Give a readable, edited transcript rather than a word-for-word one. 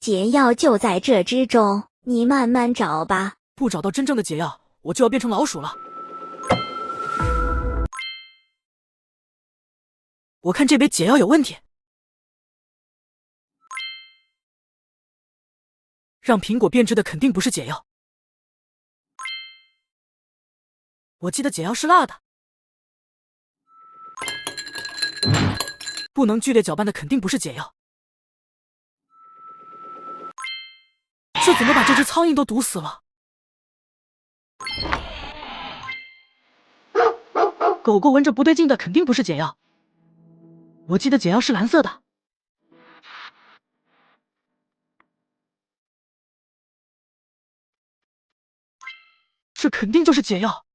解药就在这之中，你慢慢找吧。不找到真正的解药，我就要变成老鼠了。我看这杯解药有问题。让苹果变质的肯定不是解药。我记得解药是辣的。不能剧烈搅拌的肯定不是解药。这怎么把这只苍蝇都毒死了？狗狗闻着不对劲的肯定不是解药。我记得解药是蓝色的。这肯定就是解药。